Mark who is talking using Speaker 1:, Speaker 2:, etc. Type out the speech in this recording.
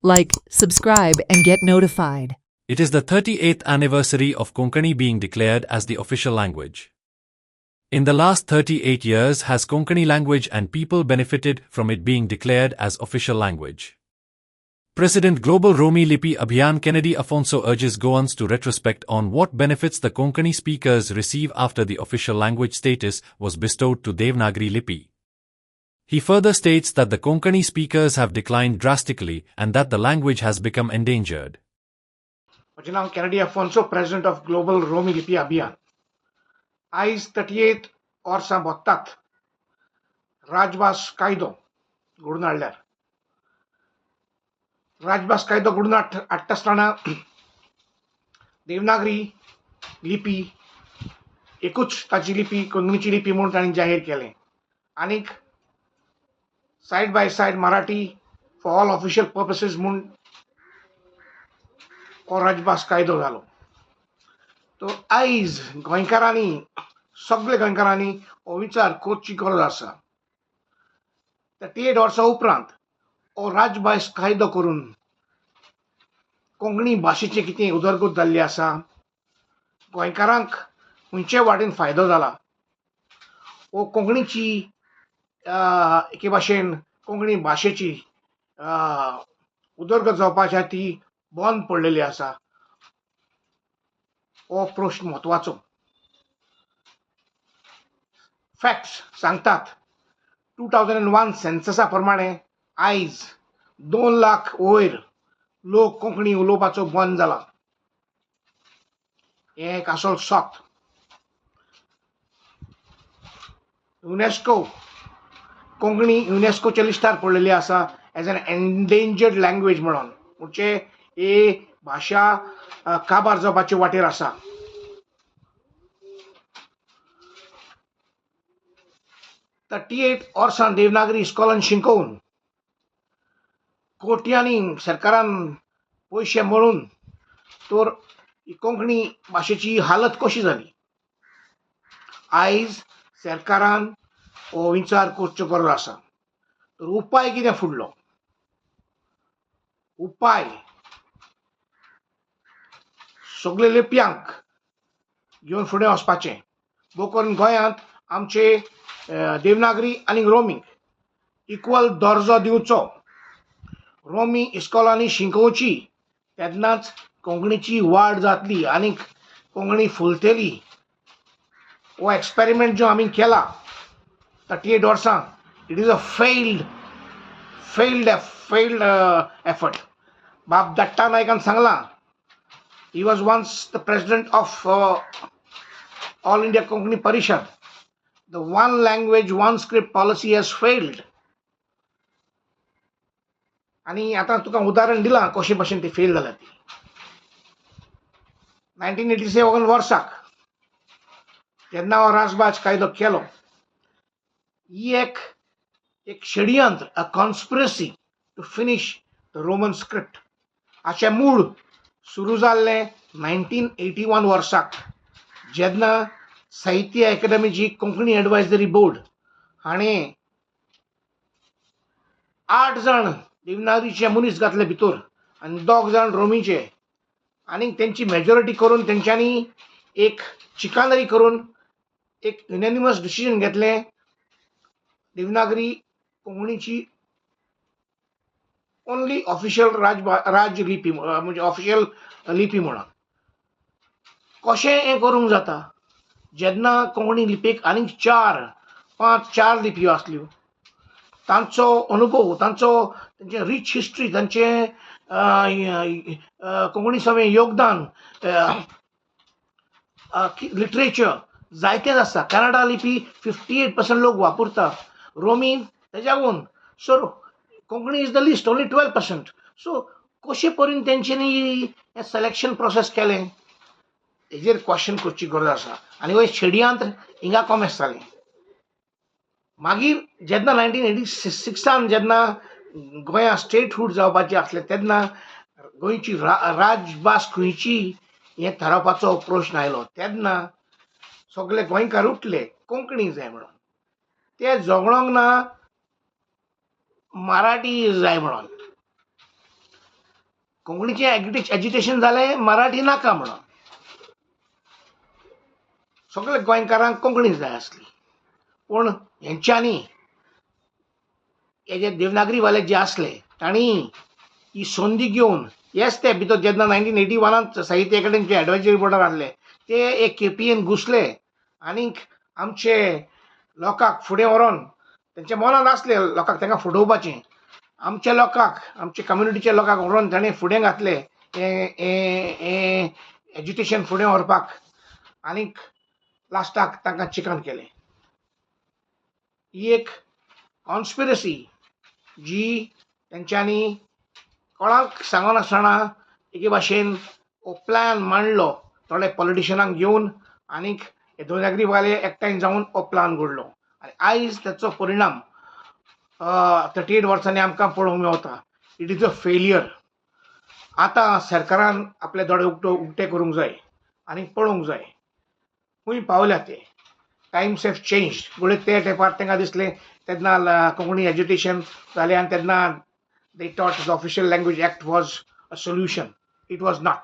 Speaker 1: Like, subscribe, and get notified.
Speaker 2: It is the 38th anniversary of Konkani being declared as the official language. In the last 38 years, has Konkani language and people benefited from it being declared as official language? President Global Romi Lipi Abhiyan Kennedy Afonso urges Goans to retrospect on what benefits the Konkani speakers receive after the official language status was bestowed to Devanagari Lipi. He further states that the Konkani speakers have declined drastically and that the language has become endangered.
Speaker 3: Now, Kennedy Afonso, President of Global Romi Lipi Abhiyan. आयज 38 वर्सां भोगतात राजभास कायदो घडून हाडल्यार. राजभास कायदो घडून हाडटा आसतना देवनागरी लिपी एकूच ताची लिपी कोंकणीची लिपी म्हणून तांणी जाहीर केलें. आनीक side by side Marathi for all official purposes म्हणून हो राजभास कायदो जालो. तो आयज गोंयकारांनी सगळे गोंयकारांनी हो विचार करची गरज आसा. 38 वर्सां उपरांत हो राजभास कायदो करून कोंकणी भाशेची कितें उदरगत जाल्ली आसा, गोंयकारांक खंयचे वाटेन फायदो जाला, वो कोंकणीची एके भाशेन कोंकणी भाशेची उदरगत जावपाची ती बंद पडलेली आसा, हो प्रश्न म्हत्वाचो. फॅक्ट्स सांगतात 2001 सेन्ससा प्रमाणे आयज 2 लाख वयर लोक कोंकणी उलोवपाचो बंद जाला. हें एक आसल सत. युनेस्को कोंकणी युनेस्कोच्या लिस्टार पडलेली आसा एज एन एन्डेंजर्ड लँग्वेज म्हणून. म्हणजे ही भाशा काबार जावपाचे वाटेर आसा. $38 वर्सां देवनागरी इस्कॉलान शिकवून कोट्यांनी सरकारान पयशे मोडून तर कोंकणी भाशेची हालत कशी जाली. आयज सरकारान हो विचार करचो गरज आसा. तर उपाय कितें फुडलो? उपाय सगळे लिपयांक घेवन फुडें वचपाचें. बो करून गोंयांत आमचे देवनागरी आनी रोमीक इक्वल दर्जो दिवचो. रोमी इस्कॉलांनी शिकोवची, तेन्नाच कोंकणीची वाड जातली आनी कोंकणी फुलतली. हो एक्सपेरिमेंट जो आमी केला 38 वर्सां, it is a failed effort. बाब दत्ता नायकान सांगलां, he was once the president of All India Konkani Parishad. The one language, one script policy has failed. आणि आता तुका उदाहरण दिलां कशे भाशेन ती फेल जाल्या ती. 1987 वर्साक जेन्ना हो राजभास कायदो केलो, ही एक षडयंत्र, a conspiracy to finish the Roman script. हाचें मूळ सुरू जाल्लें 1981 वर्साक जेन्ना साहित्य अकादमीची कोंकणी एडवायझरी बोर्ड हाणें 8 जण देवनागरीचे मनीस घातले भितर आनी 2 जण रोमीचे, आनी तेंची मेजॉरिटी करून तेंच्यांनी एक चिकानरी करून एक युनॅनिमस डिसिजन घेतलें देवनागरी कोंकणीची ओनली ऑफिशियल राज लिपी म्हणजे ऑफिशियल लिपी म्हणून. कशें हें करूंक जाता जेन्ना कोंकणी लिपीक आनीक 4 लिपयो आसल्यो. तांचो अनुभव, तेंचें रिच हिस्ट्री, तांचें कोंकणी समें योगदान, लिटरेचर जायतेच आसा. कन्नडा लिपी 58% लोक वापरता, रोमी तेज्याकून. So Konkani is the least only 12%. So कशे परीन तेंच्यांनी हें सिलेक्शन प्रोसेस केलें, हेजेर क्वेश्चन करची गरज आसा. आनी हो षडयंत्र हिंगा कॉमेस जालें. मागीर जेन्ना 1986 जेन्ना गोंया स्टेटहूड जावपाचें आसलें तेन्ना गोंयची राजभास खंयची हें थारावपाचो प्रश्न आयलो. तेन्ना सगळे गोंयकार उठले कोंकणी जाय म्हणून. ते झगडोंक ना मराठी जाय म्हणून. कोंकणीचें एज्युटेशन जालें मराठी नाका म्हणून. सगळ्या गोंयकारांक कोंकणी जाय आसली. पूण हेंच्यांनी हे जे देवनागरीवाले जे असले तांणी ही संदी घेवन येस ते भितर जेन्ना 1981 साहित्य अकादेमीचे एडवायजरी बोर्डार आसले ते एक केपीएन घुसले आनीक आमचे लोकांक फुडें व्हरोन तेंच्या मनान आसले लोकांक तांकां फुडोवपाचें. आमच्या लोकांक आमच्या कम्युनिटीच्या लोकांक व्हरोन ताणें फुडें घातले हें एज्युकेशन फुडें व्हरपाक आनीक लास्टाक तांकां चिकन केलें. ही एक कॉन्स्पिरसी जी तेंच्यांनी कोणाक सांगनासतना एके भाशेन हो प्लॅन मांडलो थोडे पॉलिटिशनांक घेवन आनीक हे देवनागरीवाले एकठांय जावन हो प्लॅन घडलो. आनी आयज ताचो परिणाम 38 वर्सांनी आमकां पळोवंक Mewat. It is a failure. आतां सरकारान आपले दोळे उक्ते करूंक जाय आनी पळोवंक जाय खंय पावल्या ते. Times have changed. फुडें ते तेंपार तांकां दिसलें तेन्ना कोंकणी एज्युकेशन जालें आनी तेन्ना they thought the official language act was a solution. It was not.